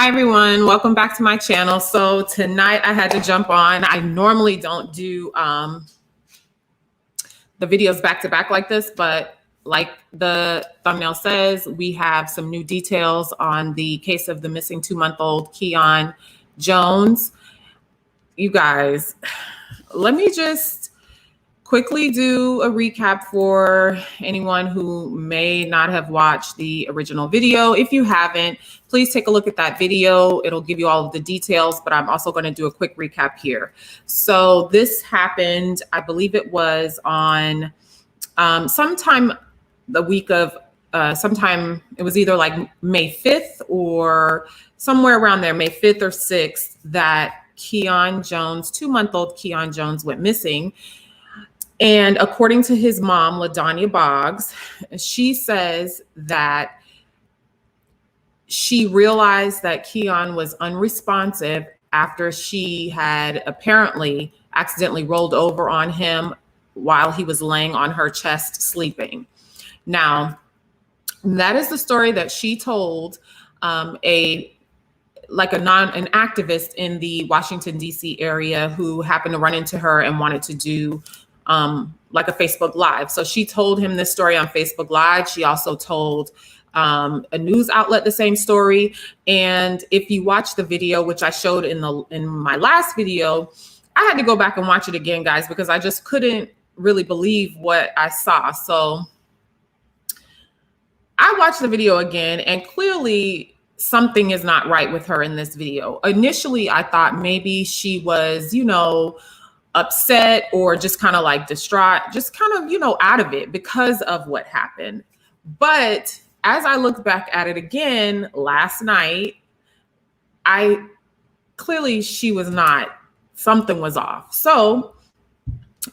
Hi everyone, welcome back to my channel. So tonight I had to jump on. I normally don't do the videos back to back like this, but like the thumbnail says, we have some new details on the case of the missing 2-month-old Kyon Jones. You guys, let me just quickly do a recap for anyone who may not have watched the original video. If you haven't, please take a look at that video. It'll give you all of the details, but I'm also going to do a quick recap here. So this happened, I believe it was on sometime the week of, sometime it was either like May 5th or somewhere around there, May 5th or 6th, that Kyon Jones, 2-month-old Kyon Jones went missing. And according to his mom, Ladonia Boggs, she says that she realized that Kyon was unresponsive after she had apparently accidentally rolled over on him while he was laying on her chest sleeping. Now, that is the story that she told an activist in the Washington, D.C. area who happened to run into her and wanted to do like a Facebook Live. So she told him this story on Facebook Live. She also told a news outlet the same story. And if you watch the video, which I showed in my last video, I had to go back and watch it again, guys, because I just couldn't really believe what I saw. So I watched the video again, and clearly something is not right with her in this video. Initially, I thought maybe she was, upset or just kind of like distraught, just kind of, out of it because of what happened. But as I looked back at it again last night, she was not, something was off. So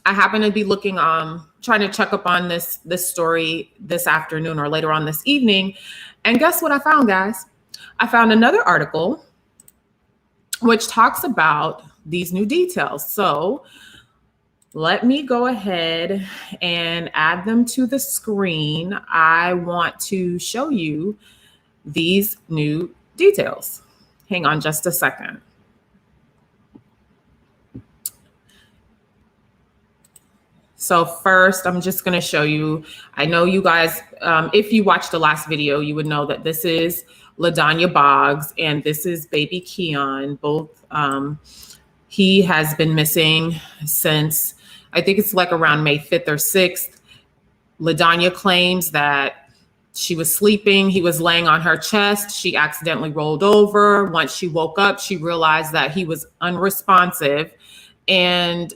I happened to be looking, trying to check up on this story this afternoon or later on this evening. And guess what I found, guys? I found another article which talks about these new details. So let me go ahead and add them to the screen. I want to show you these new details. Hang on just a second. So first, I'm just going to show you, I know you guys, if you watched the last video, you would know that this is Ladonia Boggs and this is baby Kyon. Both, he has been missing since, I think it's like around May 5th or 6th. Ladonia claims that she was sleeping. He was laying on her chest. She accidentally rolled over. Once she woke up, she realized that he was unresponsive and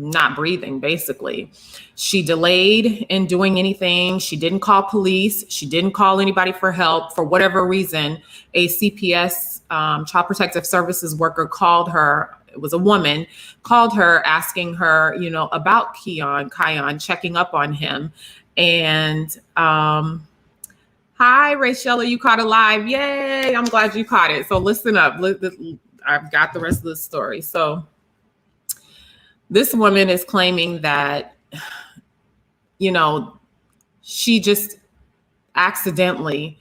not breathing, basically. She delayed in doing anything. She didn't call police. She didn't call anybody for help. For whatever reason, a CPS, Child Protective Services worker called her. It was a woman, called her asking her, about Kyon, checking up on him. And hi, Rachella, you caught it live. Yay, I'm glad you caught it. So listen up. I've got the rest of the story. So this woman is claiming that, she just accidentally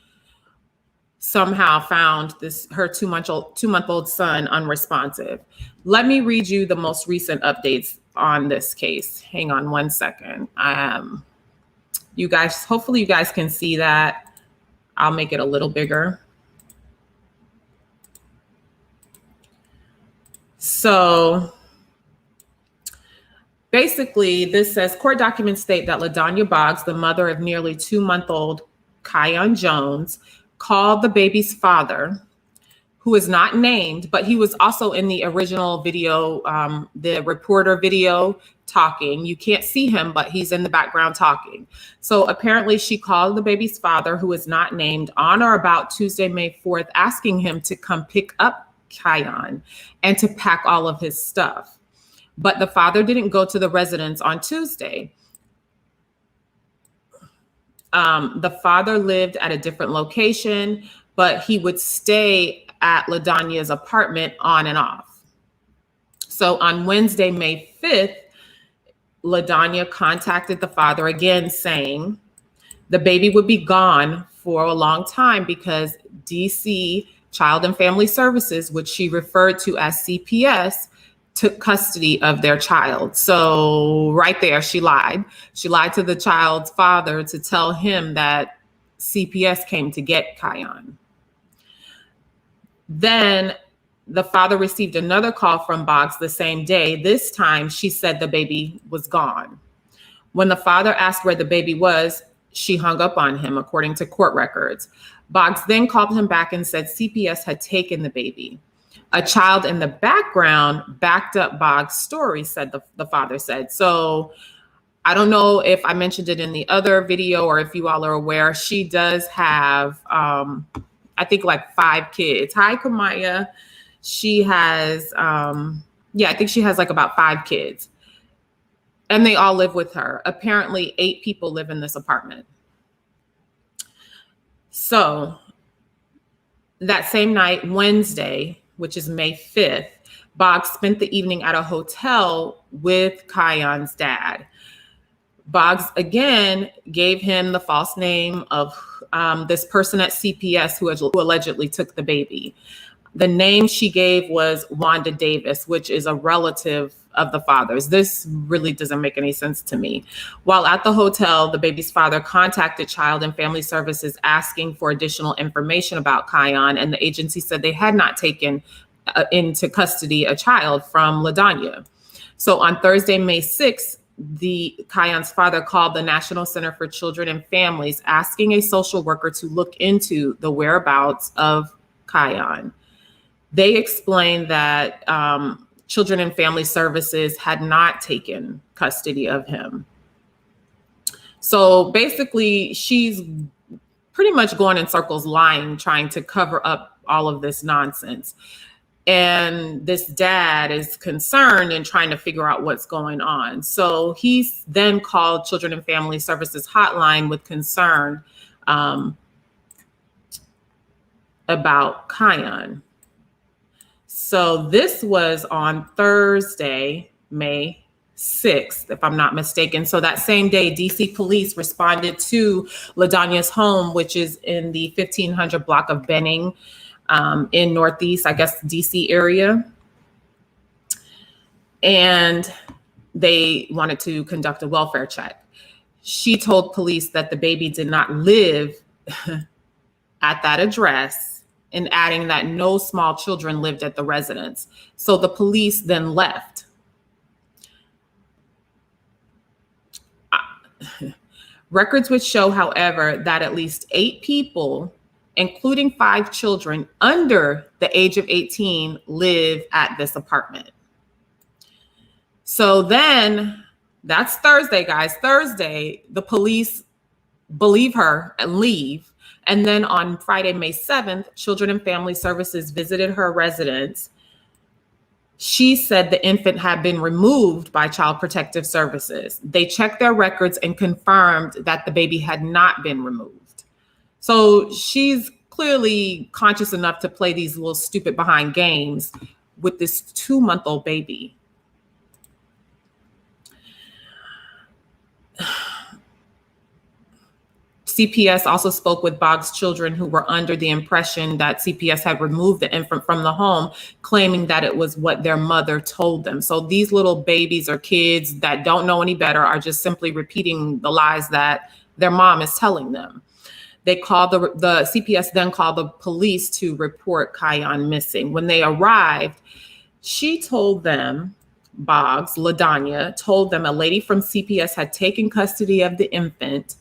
somehow found her 2-month-old son unresponsive. Let me read you the most recent updates on this case. Hang on one second. You guys, hopefully you guys can see that. I'll make it a little bigger. So basically, this says court documents state that Ladonia Boggs, the mother of nearly 2-month-old Kyon Jones, called the baby's father, who is not named, but he was also in the original video, the reporter video, talking. You can't see him, but he's in the background talking. So apparently she called the baby's father, who is not named, on or about Tuesday, May 4th, asking him to come pick up Kyon and to pack all of his stuff. But the father didn't go to the residence on Tuesday. The father lived at a different location, but he would stay at Ladonia's apartment on and off. So on Wednesday, May 5th, Ladonia contacted the father again saying the baby would be gone for a long time because DC Child and Family Services, which she referred to as CPS, took custody of their child. So right there, she lied. She lied to the child's father to tell him that CPS came to get Kyon. Then the father received another call from Boggs the same day. This time, she said the baby was gone. When the father asked where the baby was, she hung up on him, according to court records. Boggs then called him back and said CPS had taken the baby. A child in the background backed up Boggs' story, said the father said. So I don't know if I mentioned it in the other video or if you all are aware, she does have, I think, like 5 kids. Hi, Kamaya. She has, I think she has like about 5 kids. And they all live with her. Apparently, 8 people live in this apartment. So that same night, Wednesday, which is May 5th, Boggs spent the evening at a hotel with Kyon's dad. Boggs again gave him the false name of this person at CPS who allegedly took the baby. The name she gave was Wanda Davis, which is a relative of the father's. This really doesn't make any sense to me. While at the hotel, the baby's father contacted Child and Family Services asking for additional information about Kyon, and the agency said they had not taken into custody a child from Ladonia. So on Thursday, May 6th, Kyon's father called the National Center for Children and Families asking a social worker to look into the whereabouts of Kyon. They explained that Children and Family Services had not taken custody of him. So basically, she's pretty much going in circles, lying, trying to cover up all of this nonsense. And this dad is concerned and trying to figure out what's going on. So he's then called Children and Family Services hotline with concern about Kyon. So this was on Thursday, May 6th, if I'm not mistaken. So that same day, DC police responded to Ladonia's home, which is in the 1500 block of Benning in Northeast, I guess, DC area. And they wanted to conduct a welfare check. She told police that the baby did not live at that address, and adding that no small children lived at the residence. So the police then left. Records would show, however, that at least 8 people, including 5 children under the age of 18, live at this apartment. So then, that's Thursday, guys. Thursday, the police believe her and leave. And then on Friday, May 7th, Children and Family Services visited her residence. She said the infant had been removed by Child Protective Services. They checked their records and confirmed that the baby had not been removed. So she's clearly conscious enough to play these little stupid behind games with this 2-month-old baby. CPS also spoke with Boggs' children who were under the impression that CPS had removed the infant from the home, claiming that it was what their mother told them. So these little babies or kids that don't know any better are just simply repeating the lies that their mom is telling them. They called the CPS then called the police to report Kyon missing. When they arrived, she told them, Boggs, Ladonia, told them a lady from CPS had taken custody of the infant,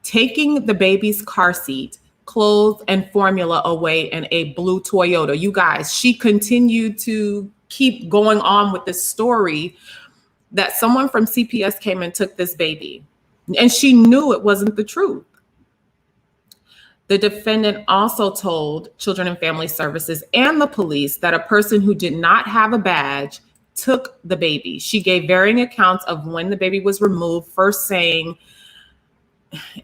taking the baby's car seat, clothes, and formula away in a blue Toyota. You guys, she continued to keep going on with this story that someone from CPS came and took this baby. And she knew it wasn't the truth. The defendant also told Children and Family Services and the police that a person who did not have a badge took the baby. She gave varying accounts of when the baby was removed, first saying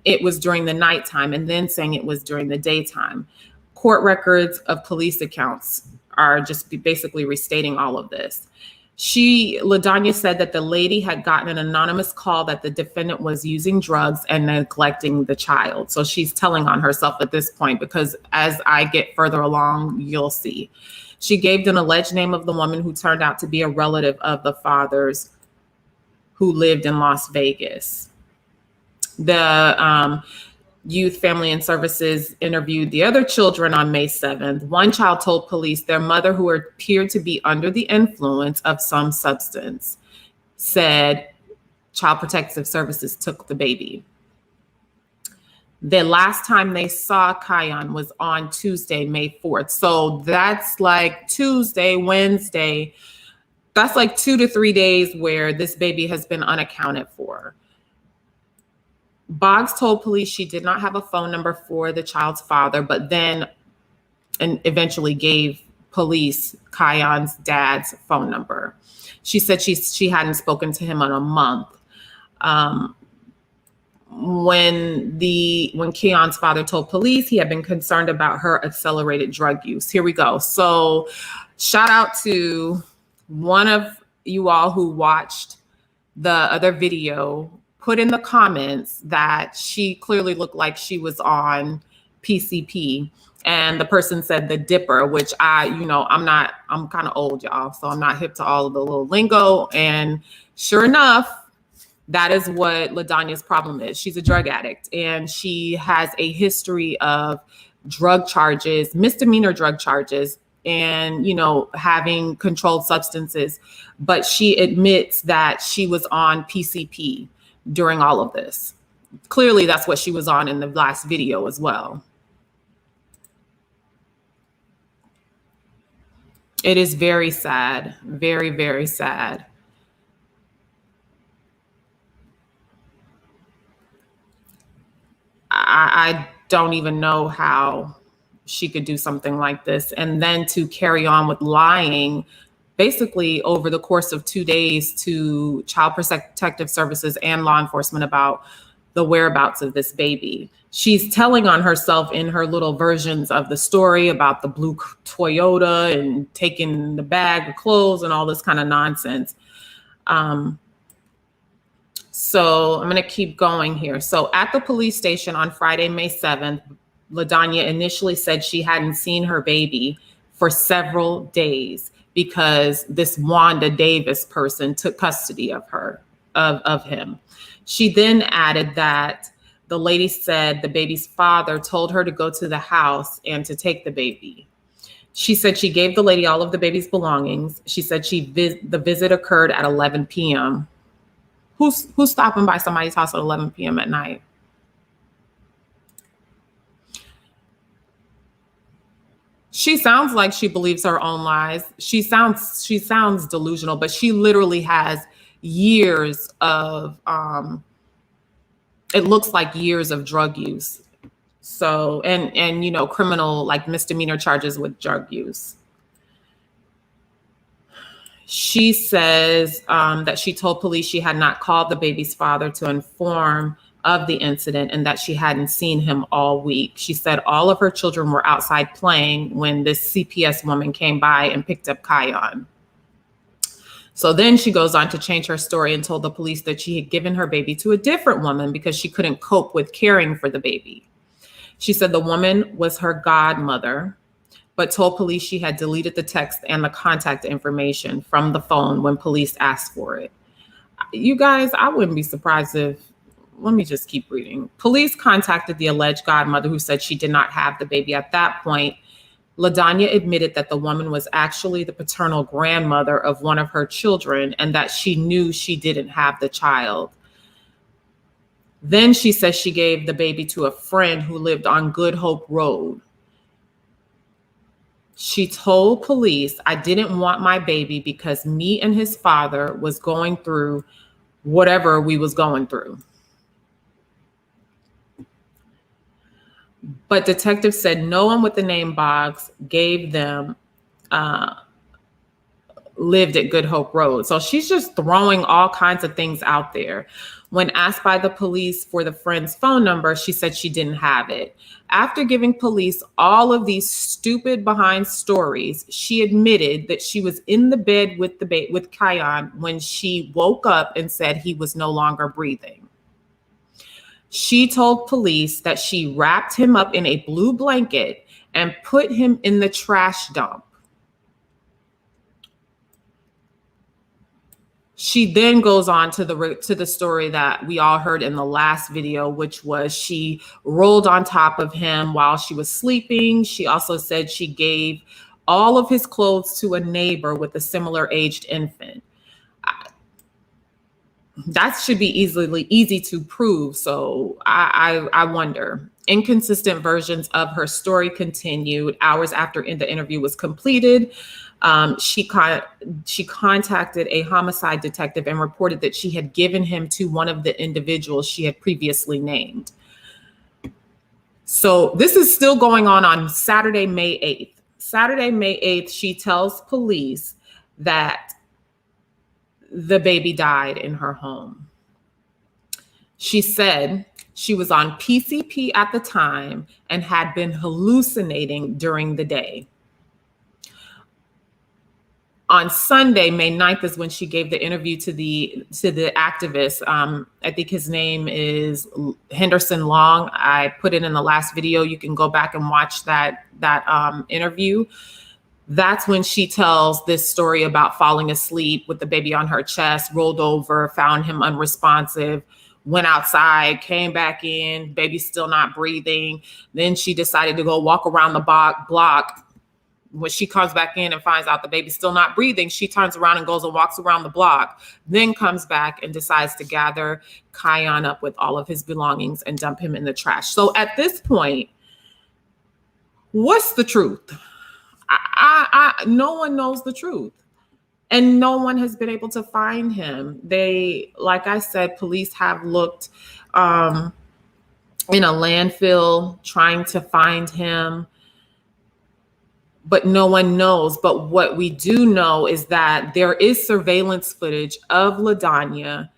it was during the nighttime and then saying it was during the daytime. Court records of police accounts are just basically restating all of this. Ladonia said that the lady had gotten an anonymous call that the defendant was using drugs and neglecting the child. So she's telling on herself at this point, because as I get further along, you'll see. She gave an alleged name of the woman who turned out to be a relative of the father's who lived in Las Vegas. The Youth, Family, and Services interviewed the other children on May 7th. One child told police their mother, who appeared to be under the influence of some substance, said Child Protective Services took the baby. The last time they saw Kyon was on Tuesday, May 4th. So that's like Tuesday, Wednesday. That's like 2 to 3 days where this baby has been unaccounted for. Boggs told police she did not have a phone number for the child's father, but then and eventually gave police Kyon's dad's phone number. She said she hadn't spoken to him in a month. When Kyon's father told police he had been concerned about her accelerated drug use. Here we go. So shout out to one of you all who watched the other video, put in the comments that she clearly looked like she was on PCP. And the person said the dipper, which I'm kind of old, y'all. So I'm not hip to all of the little lingo. And sure enough, that is what Ladonia's problem is. She's a drug addict and she has a history of drug charges, misdemeanor drug charges, and, having controlled substances. But she admits that she was on PCP during all of this. Clearly, that's what she was on in the last video as well. It is very sad, very, very sad. I don't even know how she could do something like this. And then to carry on with lying basically over the course of 2 days to Child Protective Services and law enforcement about the whereabouts of this baby. She's telling on herself in her little versions of the story about the blue Toyota and taking the bag of clothes and all this kind of nonsense. So I'm going to keep going here. So at the police station on Friday, May 7th, Ladonia initially said she hadn't seen her baby for several days because this Wanda Davis person took custody of him. She then added that the lady said the baby's father told her to go to the house and to take the baby. She said she gave the lady all of the baby's belongings. She said the visit occurred at 11 p.m. Who's stopping by somebody's house at 11 p.m. at night? She sounds like she believes her own lies. She sounds delusional, but she literally has years of, it looks like years of drug use. So, and criminal, like misdemeanor charges with drug use. She says that she told police she had not called the baby's father to inform of the incident and that she hadn't seen him all week. She said all of her children were outside playing when this CPS woman came by and picked up Kyon. So then she goes on to change her story and told the police that she had given her baby to a different woman because she couldn't cope with caring for the baby. She said the woman was her godmother, but told police she had deleted the text and the contact information from the phone when police asked for it. You guys, I wouldn't be surprised if, let me just keep reading. Police contacted the alleged godmother who said she did not have the baby. At that point, Ladonia admitted that the woman was actually the paternal grandmother of one of her children and that she knew she didn't have the child. Then she says she gave the baby to a friend who lived on Good Hope Road. She told police, I didn't want my baby because me and his father was going through whatever we was going through. But detectives said no one with the name Boggs gave them lived at Good Hope Road. So she's just throwing all kinds of things out there. When asked by the police for the friend's phone number, she said she didn't have it. After giving police all of these stupid behind stories, she admitted that she was in the bed with Kyon when she woke up and said he was no longer breathing. She told police that she wrapped him up in a blue blanket and put him in the trash dump. She then goes on to the story that we all heard in the last video, which was she rolled on top of him while she was sleeping. She also said she gave all of his clothes to a neighbor with a similar aged infant. That should be easy to prove. So I wonder. Inconsistent versions of her story continued. Hours after the interview was completed, she contacted a homicide detective and reported that she had given him to one of the individuals she had previously named. So this is still going on Saturday, May 8th. Saturday, May 8th, she tells police that the baby died in her home. She said she was on PCP at the time and had been hallucinating during the day. On Sunday, May 9th, is when she gave the interview to the activist. I think his name is Henderson Long. I put it in the last video. You can go back and watch that interview. That's when she tells this story about falling asleep with the baby on her chest, rolled over, found him unresponsive, went outside, came back in, baby still not breathing. Then she decided to go walk around the block. When she comes back in and finds out the baby's still not breathing, she turns around and goes and walks around the block, then comes back and decides to gather Kyon up with all of his belongings and dump him in the trash. So at this point, what's the truth? No one knows the truth, and no one has been able to find him. Like I said, police have looked in a landfill trying to find him, but no one knows. But what we do know is that there is surveillance footage of Ladonia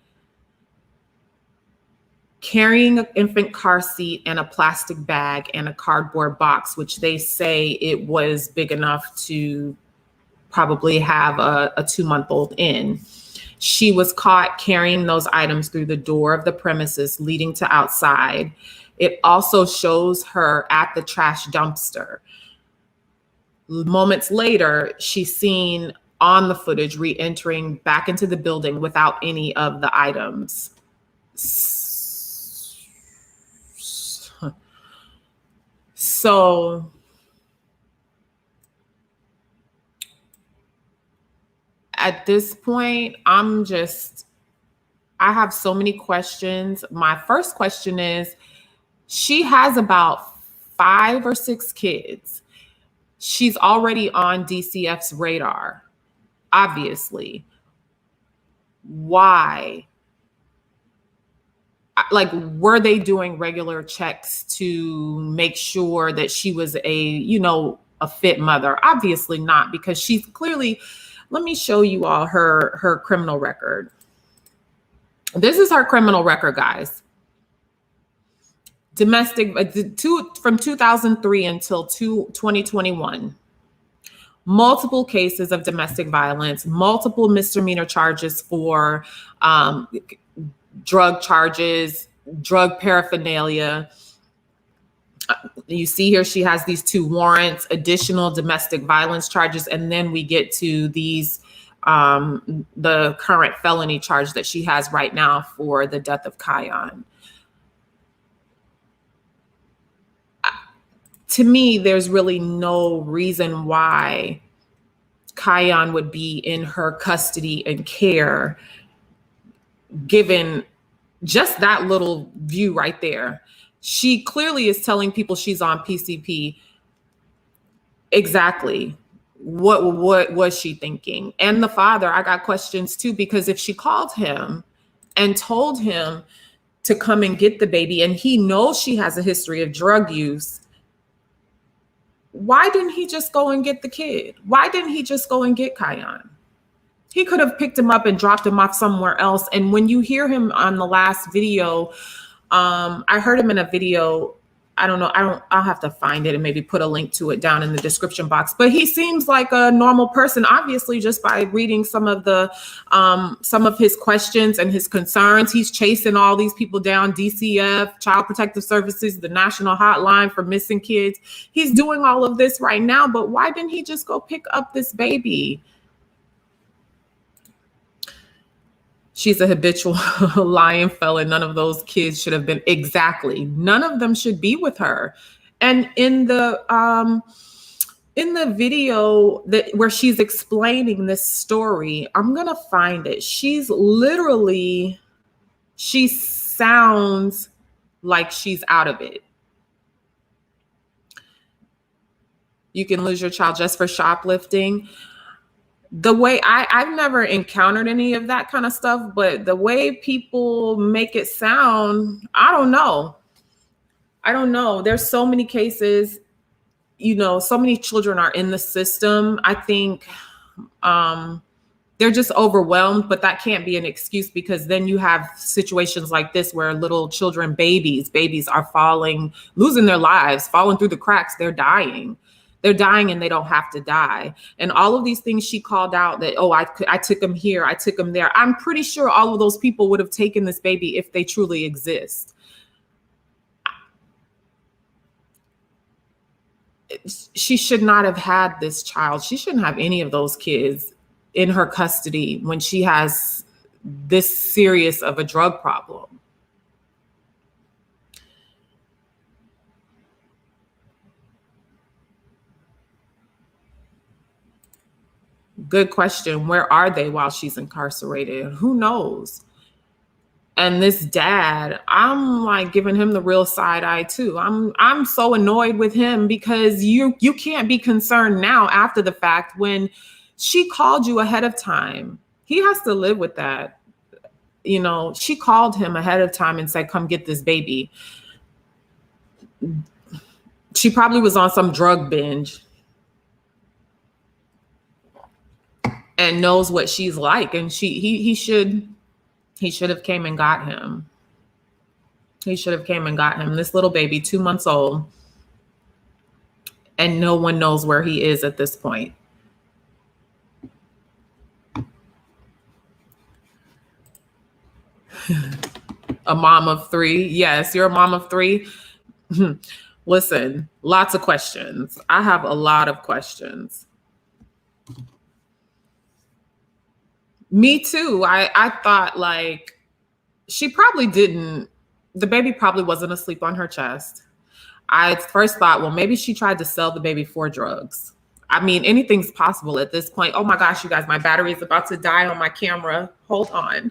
carrying an infant car seat and a plastic bag and a cardboard box, which they say it was big enough to probably have a 2-month-old in. She was caught carrying those items through the door of the premises leading to outside. It also shows her at the trash dumpster. Moments later, she's seen on the footage re-entering back into the building without any of the items. So at this point, I have so many questions. My first question is, she has about 5 or 6 kids. She's already on DCF's radar, obviously. Why? Like, were they doing regular checks to make sure that she was a fit mother? Obviously not, because she's clearly, let me show you all her criminal record. This is her criminal record, guys. Domestic, from 2003 until 2021. Multiple cases of domestic violence, multiple misdemeanor charges for drug charges, drug paraphernalia. You see here, she has these 2 warrants, additional domestic violence charges, and then we get to these, the current felony charge that she has right now for the death of Kyon. To me, there's really no reason why Kyon would be in her custody and care, given just that little view right there. She clearly is telling people she's on PCP. Exactly. What was she thinking? And the father, I got questions too, because if she called him and told him to come and get the baby, and he knows she has a history of drug use, why didn't he just go and get the kid? Why didn't he just go and get Kyon? He could have picked him up and dropped him off somewhere else. And when you hear him on the last video, I heard him in a video. I don't know. I'll have to find it and maybe put a link to it down in the description box. But he seems like a normal person, obviously, just by reading some of his questions and his concerns. He's chasing all these people down, DCF, Child Protective Services, the national hotline for missing kids. He's doing all of this right now. But why didn't he just go pick up this baby? She's a habitual lying felon. None of those kids should have been. Exactly. None of them should be with her. And in the video where she's explaining this story, I'm gonna find it. She sounds like she's out of it. You can lose your child just for shoplifting. The way I've never encountered any of that kind of stuff, but the way people make it sound, I don't know. There's so many cases, so many children are in the system. I think they're just overwhelmed, but that can't be an excuse, because then you have situations like this where little children, babies are losing their lives, falling through the cracks. They're dying. They're dying and they don't have to die. And all of these things she called out that, I took him here, I took him there. I'm pretty sure all of those people would have taken this baby if they truly exist. She should not have had this child. She shouldn't have any of those kids in her custody when she has this serious of a drug problem. Good question. Where are they while she's incarcerated? Who knows? And this dad, I'm like giving him the real side eye too. I'm so annoyed with him, because you can't be concerned now after the fact when she called you ahead of time. He has to live with that. She called him ahead of time and said, come get this baby. She probably was on some drug binge and knows what she's like. And he should have came and got him. He should have came and got him. This little baby, 2 months old, and no one knows where he is at this point. A mom of 3. Yes, you're a mom of 3. Listen, lots of questions. I have a lot of questions. Me too. I thought, like, the baby probably wasn't asleep on her chest. I first thought, well, maybe she tried to sell the baby for drugs. I mean, anything's possible at this point. Oh my gosh, you guys, my battery is about to die on my camera. Hold on.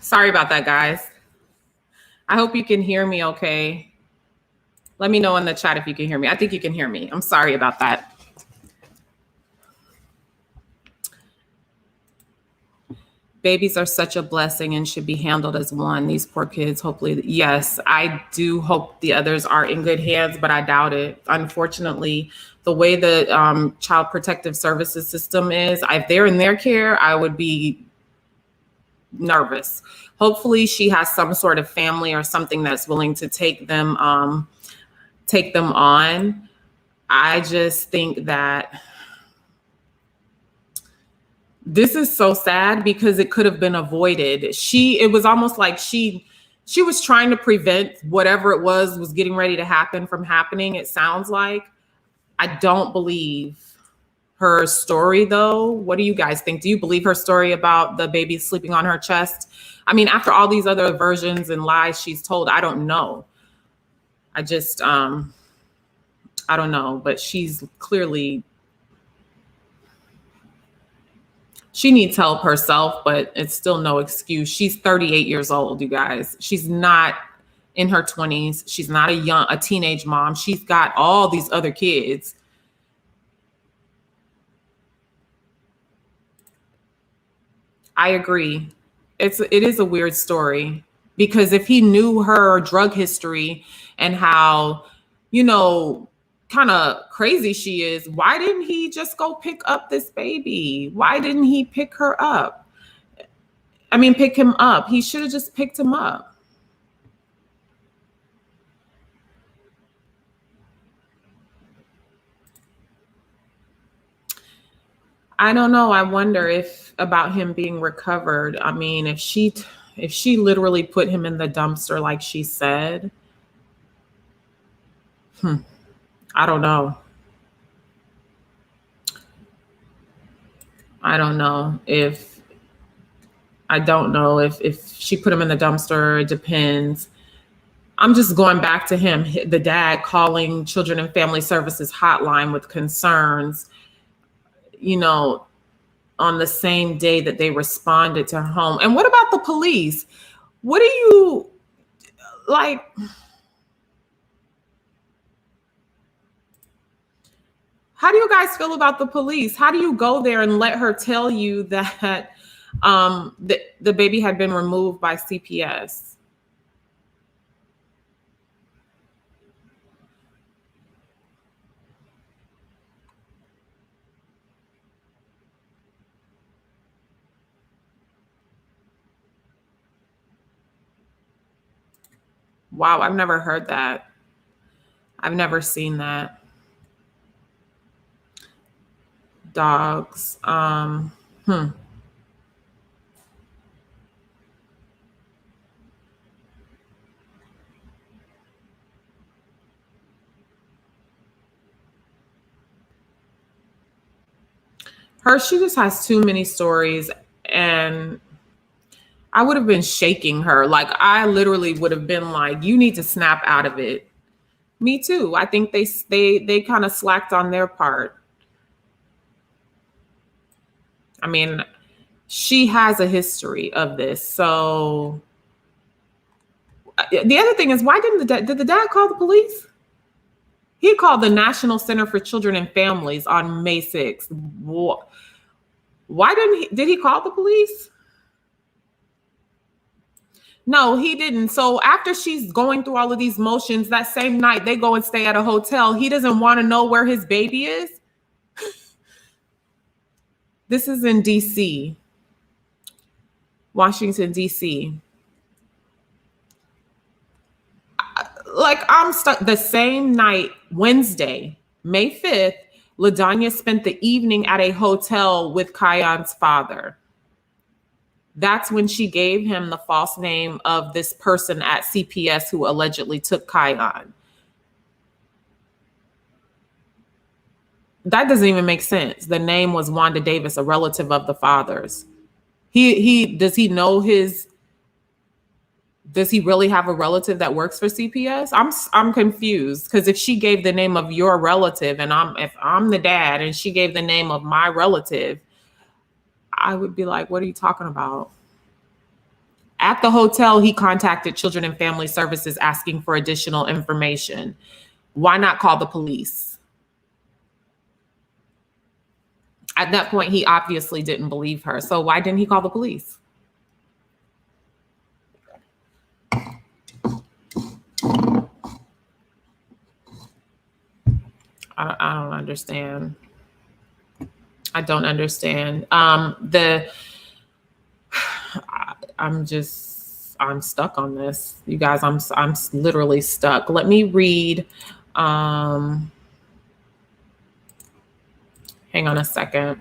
Sorry about that, guys. I hope you can hear me okay. Let me know in the chat if you can hear me. I think you can hear me. I'm sorry about that. Babies are such a blessing and should be handled as one. These poor kids, hopefully. Yes, I do hope the others are in good hands, but I doubt it. Unfortunately, the way the Child Protective Services system is, if they're in their care, I would be nervous. Hopefully she has some sort of family or something that's willing to take them on. I just think that this is so sad because it could have been avoided. It was almost like she was trying to prevent whatever it was getting ready to happen from happening. It sounds like. I don't believe her story though. What do you guys think? Do you believe her story about the baby sleeping on her chest? I mean, after all these other versions and lies she's told, I don't know. I just, I don't know, but she's clearly, she needs help herself, but it's still no excuse. She's 38 years old, you guys. She's not in her 20s. She's not a teenage mom. She's got all these other kids. I agree. It is a weird story because if he knew her drug history and how, kind of crazy she is, why didn't he just go pick up this baby? Why didn't he pick her up? I mean, pick him up. He should have just picked him up. I don't know. I wonder if about him being recovered. I mean, if she literally put him in the dumpster like she said, I don't know. I don't know if she put him in the dumpster. It depends. I'm just going back to him, the dad calling Children and Family Services hotline with concerns, on the same day that they responded to her home. And what about the police? What do you like? How do you guys feel about the police? How do you go there and let her tell you that the baby had been removed by CPS? Wow, I've never heard that. I've never seen that. Dogs. She just has too many stories, and I would have been shaking her. Like, I literally would have been like, you need to snap out of it. Me too. I think they kind of slacked on their part. I mean, she has a history of this. So the other thing is, why did the dad call the police? He called the National Center for Children and Families on May 6th. Why did he call the police? No, he didn't. So after she's going through all of these motions, that same night they go and stay at a hotel. He doesn't want to know where his baby is. This is in DC, Washington, DC. Like, I'm stuck. The same night, Wednesday, May 5th, Ladonia spent the evening at a hotel with Kyon's father. That's when she gave him the false name of this person at CPS who allegedly took Kyon. That doesn't even make sense. The name was Wanda Davis, a relative of the father's. Does he really have a relative that works for CPS? I'm confused, because if she gave the name of your relative and if I'm the dad and she gave the name of my relative, I would be like, what are you talking about? At the hotel, he contacted Children and Family Services asking for additional information. Why not call the police? At that point, he obviously didn't believe her. So why didn't he call the police? I don't understand. I don't understand. I'm stuck on this. You guys, I'm literally stuck. Let me read. Hang on a second.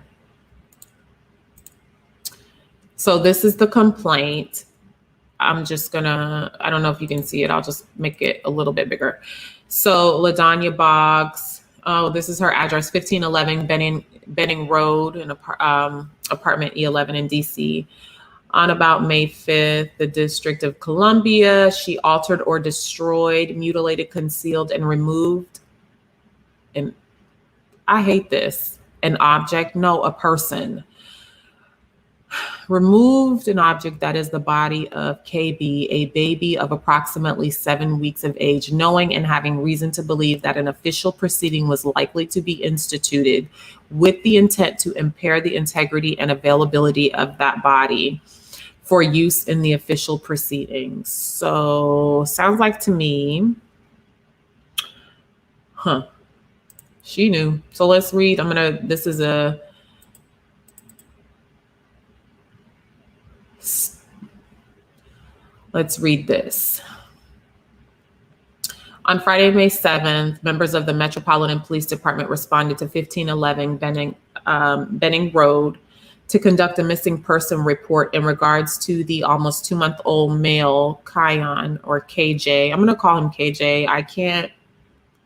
So this is the complaint. I'm just gonna, I don't know if you can see it. I'll just make it a little bit bigger. So Ladonia Boggs, oh, this is her address, 1511 Benning Road, in apartment E11 in DC. On about May 5th, the District of Columbia, she altered or destroyed, mutilated, concealed, and removed. And I hate this. An object, no, a person. Removed an object that is the body of KB, a baby of approximately 7 weeks of age, knowing and having reason to believe that an official proceeding was likely to be instituted with the intent to impair the integrity and availability of that body for use in the official proceedings. So sounds like to me, she knew. So let's read. This is a, let's read this. On Friday, May 7th, members of the Metropolitan Police Department responded to 1511 Benning Road to conduct a missing person report in regards to the almost 2-month-old male, Kyon, or KJ. I'm going to call him KJ.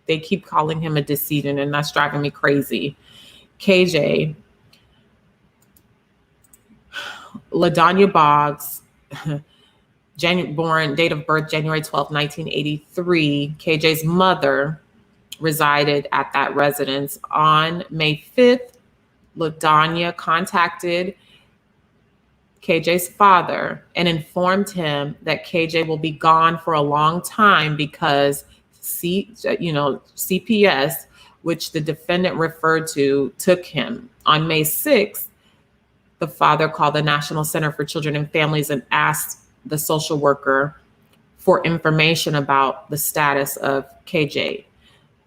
They keep calling him a decedent, and that's driving me crazy. KJ. Ladonia Boggs, born, date of birth, January 12, 1983. KJ's mother resided at that residence. On May 5th, Ladonia contacted KJ's father and informed him that KJ will be gone for a long time because CPS, which the defendant referred to, took him. On May 6th, the father called the National Center for Children and Families and asked the social worker for information about the status of KJ.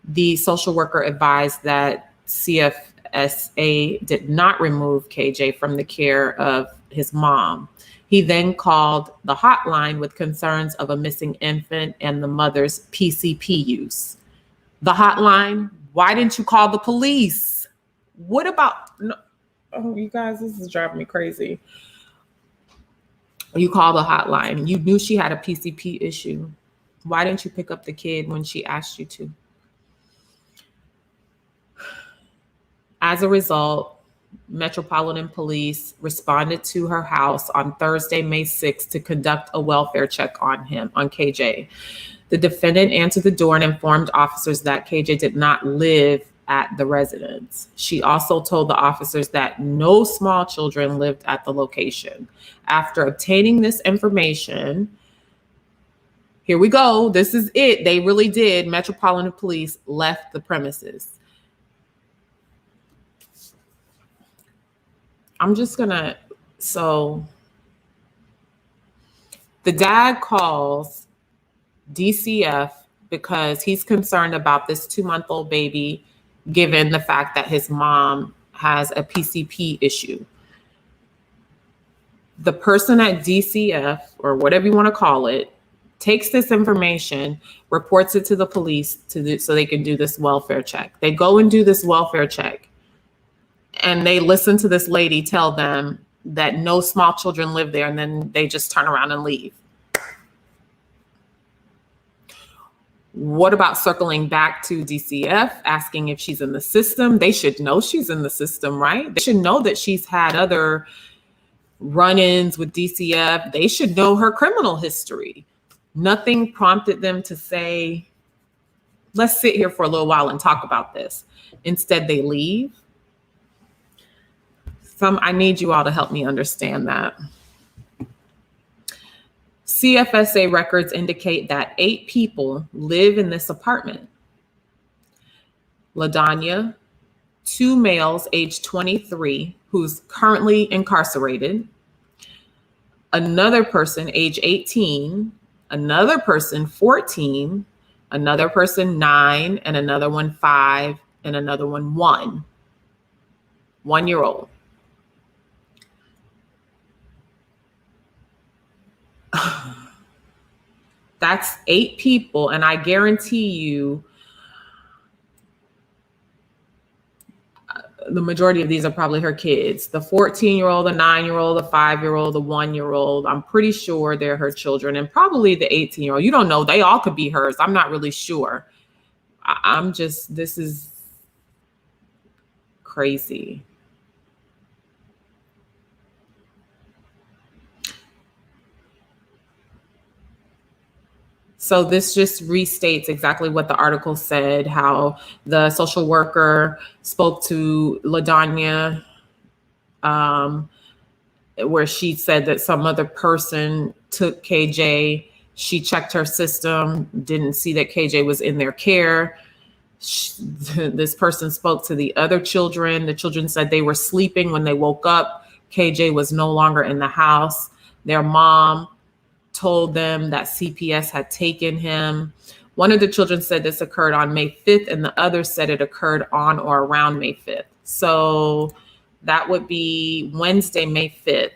The social worker advised that CFSA did not remove KJ from the care of his mom. He then called the hotline with concerns of a missing infant and the mother's PCP use. The hotline? Why didn't you call the police? What about, no, oh, you guys, this is driving me crazy. You call the hotline. You knew she had a PCP issue. Why didn't you pick up the kid when she asked you to? As a result, Metropolitan Police responded to her house on Thursday, May 6th, to conduct a welfare check on KJ. The defendant answered the door and informed officers that KJ did not live at the residence. She also told the officers that no small children lived at the location. After obtaining this information, here we go. This is it. They really did. Metropolitan Police left the premises. I'm just gonna, so the dad calls DCF because he's concerned about this 2-month-old baby, given the fact that his mom has a PCP issue. The person at DCF, or whatever you want to call it, takes this information, reports it to the police so they can do this welfare check. They go and do this welfare check, and they listen to this lady tell them that no small children live there, and then they just turn around and leave. What about circling back to DCF, asking if she's in the system? They should know she's in the system, right? They should know that she's had other run-ins with DCF. They should know her criminal history. Nothing prompted them to say, let's sit here for a little while and talk about this. Instead, they leave. I need you all to help me understand that. CFSA records indicate that 8 people live in this apartment. Ladonia, 2 males aged 23 who's currently incarcerated, another person age 18, another person 14, another person 9, and another one 5, and another one 1. 1-year-old. That's 8 people, and I guarantee you the majority of these are probably her kids. The 14-year-old, the 9-year-old, the 5-year-old, the 1-year-old. I'm pretty sure they're her children, and probably the 18-year-old. You don't know. They all could be hers. I'm not really sure. This is crazy. So this just restates exactly what the article said, how the social worker spoke to Ladonia, where she said that some other person took KJ. She checked her system, didn't see that KJ was in their care. This person spoke to the other children. The children said they were sleeping when they woke up. KJ was no longer in the house. Their mom told them that CPS had taken him. One of the children said this occurred on May 5th, and the other said it occurred on or around May 5th. So that would be Wednesday, May 5th.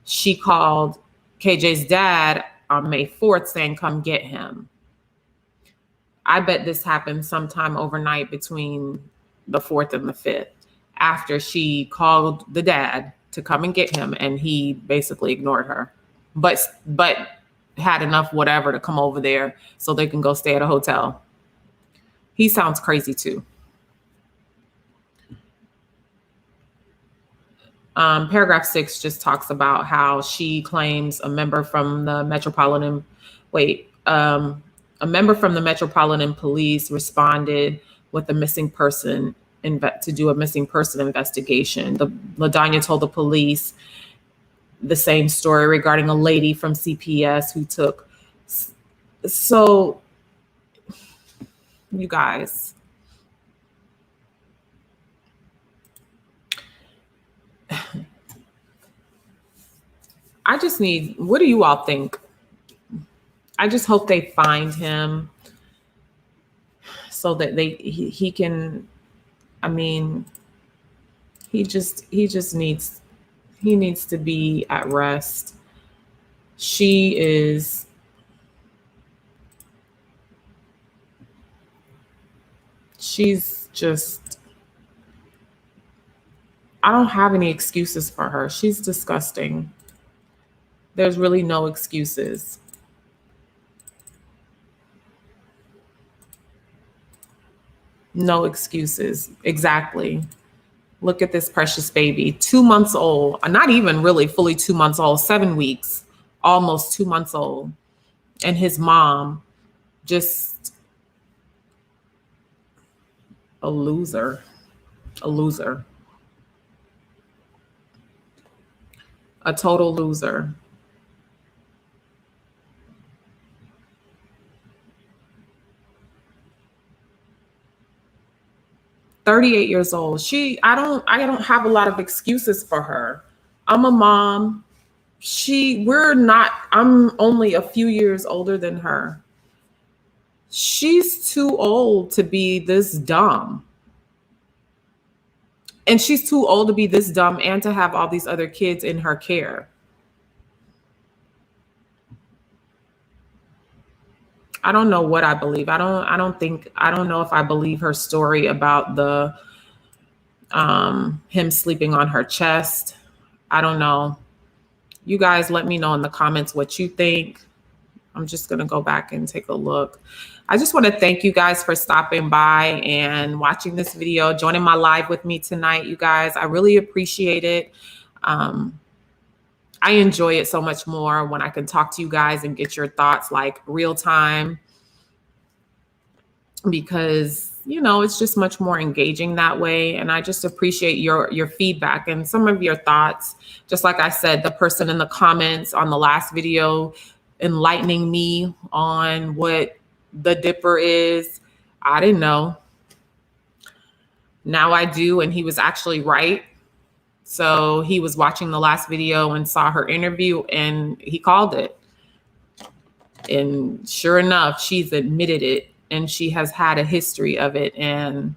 She called KJ's dad on May 4th saying, come get him. I bet this happened sometime overnight between the 4th and the 5th, after she called the dad to come and get him, and he basically ignored her. But had enough whatever to come over there so they can go stay at a hotel. He sounds crazy too. Paragraph 6 just talks about how she claims a member from the Metropolitan Police responded with a missing person to do a missing person investigation. Ladonia told the police the same story regarding a lady from CPS who took. So, you guys, I just need, what do you all think? I just hope they find him so that he can, I mean, he needs to be at rest. She's just, I don't have any excuses for her. She's disgusting. There's really no excuses. No excuses. Exactly. Look at this precious baby, 2 months old, not even really fully 2 months old, 7 weeks, almost 2 months old. And his mom, just a loser, a total loser. "38 years old. I don't have a lot of excuses for her. I'm a mom. I'm only a few years older than her. She's too old to be this dumb. And she's too old to be this dumb and to have all these other kids in her care. I don't know what I believe. I don't know if I believe her story about the him sleeping on her chest. I don't know. You guys let me know in the comments what you think. I'm just going to go back and take a look. I just want to thank you guys for stopping by and watching this video, joining my live with me tonight, you guys. I really appreciate it. I enjoy it so much more when I can talk to you guys and get your thoughts like real time, because, you know, it's just much more engaging that way. And I just appreciate your feedback and some of your thoughts. Just like I said, the person in the comments on the last video enlightening me on what the Dipper is. I didn't know. Now I do, and he was actually right. So he was watching the last video and saw her interview, and he called it. And sure enough, she's admitted it, and she has had a history of it. And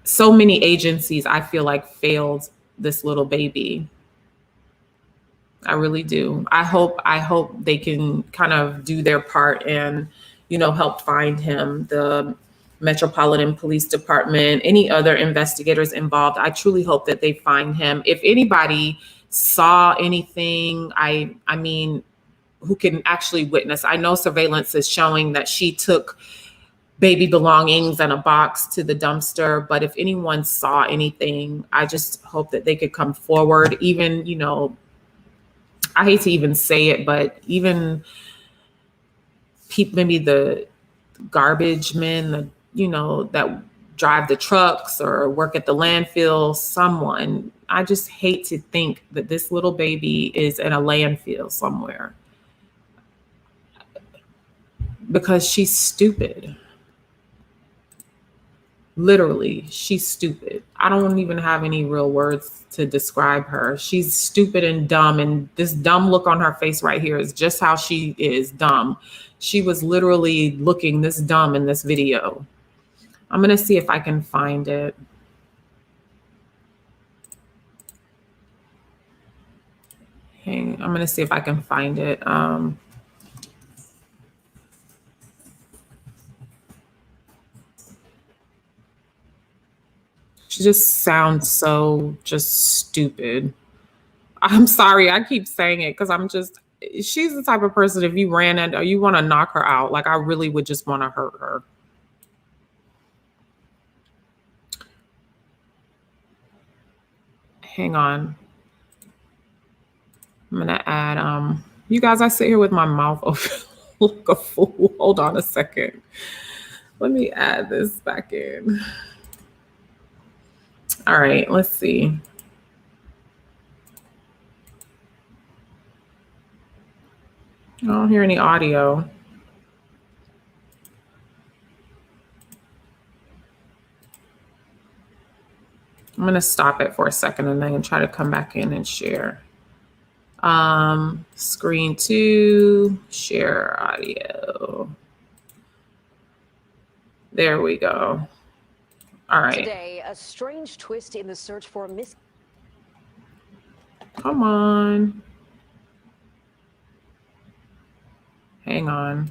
so many agencies, I feel like, failed this little baby. I really do. I hope they can kind of do their part and, help find him. The Metropolitan Police Department, any other investigators involved, I truly hope that they find him. If anybody saw anything, I mean, who can actually witness. I know surveillance is showing that she took baby belongings and a box to the dumpster, but if anyone saw anything, I just hope that they could come forward. Even, I hate to even say it, but even people, maybe the garbage men, that drive the trucks or work at the landfill, someone. I just hate to think that this little baby is in a landfill somewhere because she's stupid. Literally, she's stupid. I don't even have any real words to describe her. She's stupid and dumb, and this dumb look on her face right here is just how she is dumb. She was literally looking this dumb in this video. I'm gonna see if I can find it. I'm gonna see if I can find it. She just sounds so just stupid. I'm sorry, I keep saying it because she's the type of person, if you ran into or you want to knock her out, like I really would just want to hurt her. Hang on. I'm gonna add you guys, I sit here with my mouth open like a fool. Hold on a second. Let me add this back in. All right, let's see. I don't hear any audio. I'm going to stop it for a second and then try to come back in and share. Screen 2, share audio. There we go. All right. Today, a strange twist in the search for a missing. Come on. Hang on.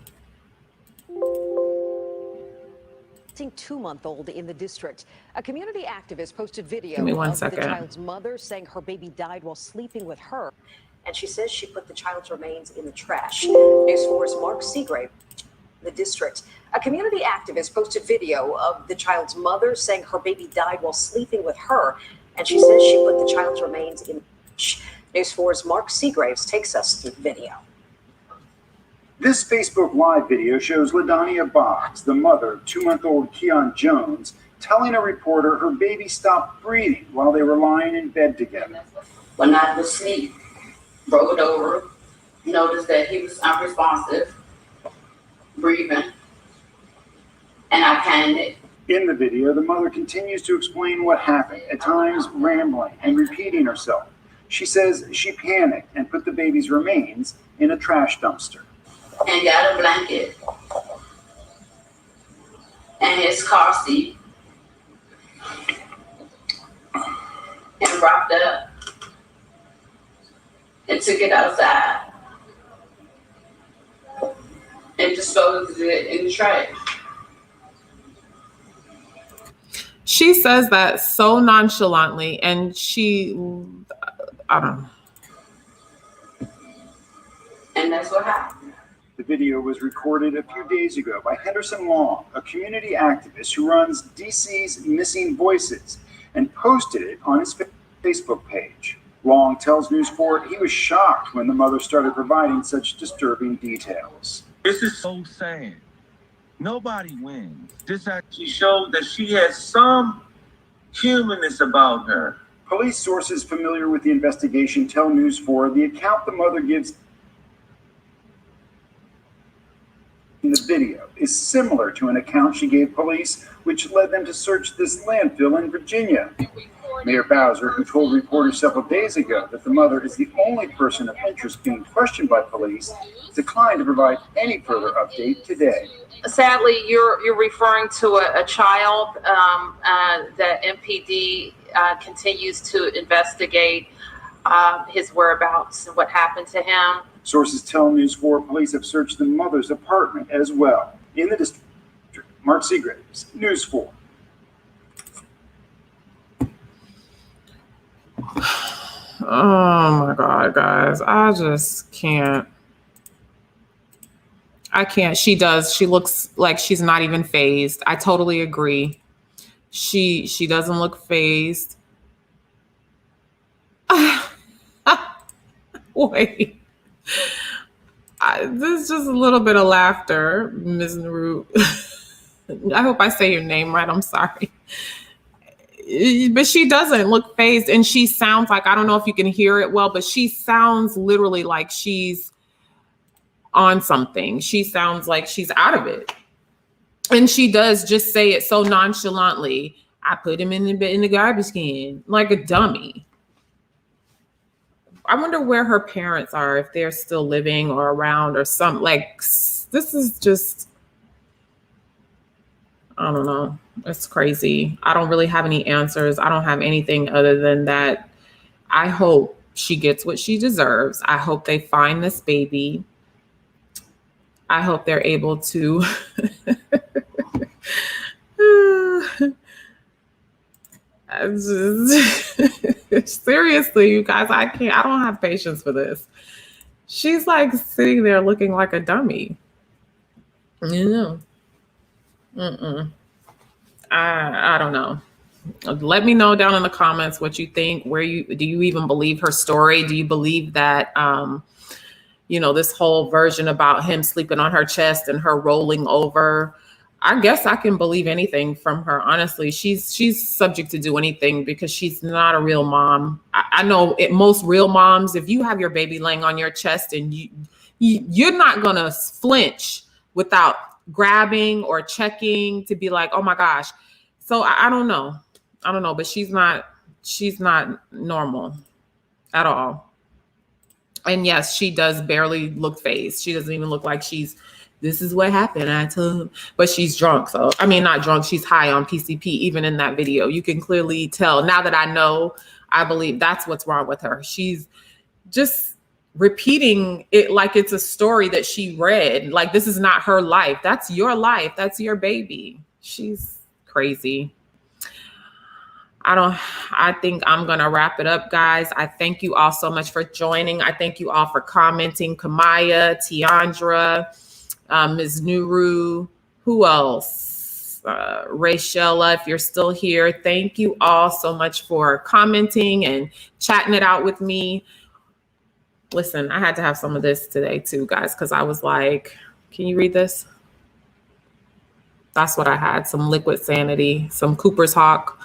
2-month-old in the district. A community activist posted video Give me one of second. the child's mother saying her baby died while sleeping with her. And she says she put the child's remains in the trash. News 4's Mark Seagrave, the district. A community activist posted video of the child's mother saying her baby died while sleeping with her. And she says she put the child's remains in the trash. News 4's Mark Seagraves takes us through the video. This Facebook Live video shows Ladonia Boggs, the mother of 2-month-old Kyon Jones, telling a reporter her baby stopped breathing while they were lying in bed together. When I was asleep, rolled over, noticed that he was unresponsive, breathing, and I panicked. In the video, the mother continues to explain what happened, at times rambling and repeating herself. She says she panicked and put the baby's remains in a trash dumpster. And got a blanket and his car seat and wrapped it up and took it outside and disposed it in the trash. She says that so nonchalantly, and I don't know. And that's what happened. The video was recorded a few days ago by Henderson Long, a community activist who runs DC's Missing Voices, and posted it on his Facebook page. Long tells News 4 he was shocked when the mother started providing such disturbing details. This is so sad. Nobody wins. This actually showed that she has some humanness about her. Police sources familiar with the investigation tell News 4 the account the mother gives in the video is similar to an account she gave police, which led them to search this landfill in Virginia. Mayor Bowser, who told reporters several days ago that the mother is the only person of interest being questioned by police, declined to provide any further update today. Sadly, you're referring to a child that MPD continues to investigate his whereabouts and what happened to him. Sources tell News 4 police have searched the mother's apartment as well in the district. Mark Seagraves, News 4. Oh my God, guys. I just can't. I can't. She looks like she's not even phased. I totally agree. She doesn't look phased. Wait. There's just a little bit of laughter, Ms. Naru. I hope I say your name right. I'm sorry. But she doesn't look phased, and she sounds like, I don't know if you can hear it well, but she sounds literally like she's on something. She sounds like she's out of it. And she does just say it so nonchalantly. I put him in the garbage can like a dummy. I wonder where her parents are, if they're still living or around or something. Like, this is just, I don't know. It's crazy. I don't really have any answers. I don't have anything other than that. I hope she gets what she deserves. I hope they find this baby. I hope they're able to. Seriously, you guys, I don't have patience for this. She's like sitting there looking like a dummy. You know. I don't know. Let me know down in the comments what you think. Do you even believe her story? Do you believe that this whole version about him sleeping on her chest and her rolling over? I guess I can believe anything from her. Honestly, she's subject to do anything because she's not a real mom. I know most real moms, if you have your baby laying on your chest and you're not gonna flinch without grabbing or checking to be like, oh my gosh. So I don't know, but she's not normal at all. And yes, she does barely look phased. She doesn't even look like this is what happened. I told him, but she's drunk. So, I mean, not drunk. She's high on PCP. Even in that video, you can clearly tell. Now that I know, I believe that's what's wrong with her. She's just repeating it like it's a story that she read. Like, this is not her life. That's your life. That's your baby. She's crazy. I think I'm going to wrap it up, guys. I thank you all so much for joining. I thank you all for commenting. Kamaya, Tiandra, Ms. Nuru, who else? Rayshella, if you're still here, thank you all so much for commenting and chatting it out with me. Listen, I had to have some of this today too, guys, because I was like, can you read this? That's what I had, some liquid sanity, some Cooper's Hawk,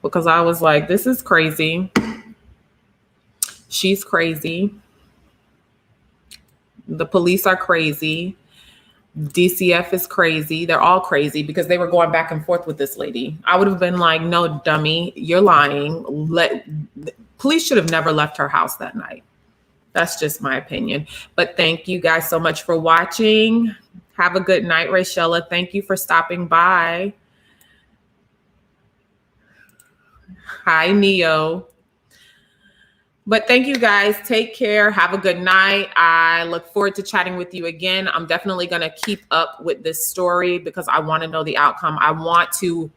because I was like, this is crazy. She's crazy. The police are crazy. DCF is crazy. They're all crazy because they were going back and forth with this lady. I would have been like, no, dummy, you're lying. Police should have never left her house that night. That's just my opinion. But thank you guys so much for watching. Have a good night, Rayshella. Thank you for stopping by. Hi, Neo. But thank you guys. Take care. Have a good night. I look forward to chatting with you again. I'm definitely going to keep up with this story because I want to know the outcome. I want to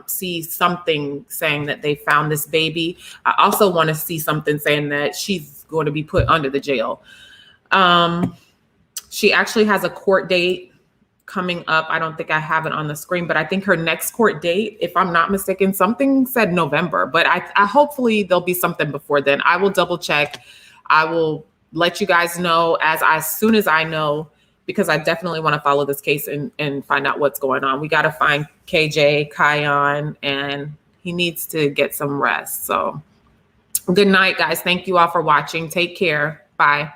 see something saying that they found this baby. I also want to see something saying that she's going to be put under the jail. She actually has a court date coming up. I don't think I have it on the screen, but I think her next court date, if I'm not mistaken, something said November, but I hopefully there'll be something before then. I will double check. I will let you guys know as soon as I know, because I definitely want to follow this case and find out what's going on. We got to find KJ, Kyon, and He needs to get some rest. So good night, guys. Thank you all for watching. Take care. Bye.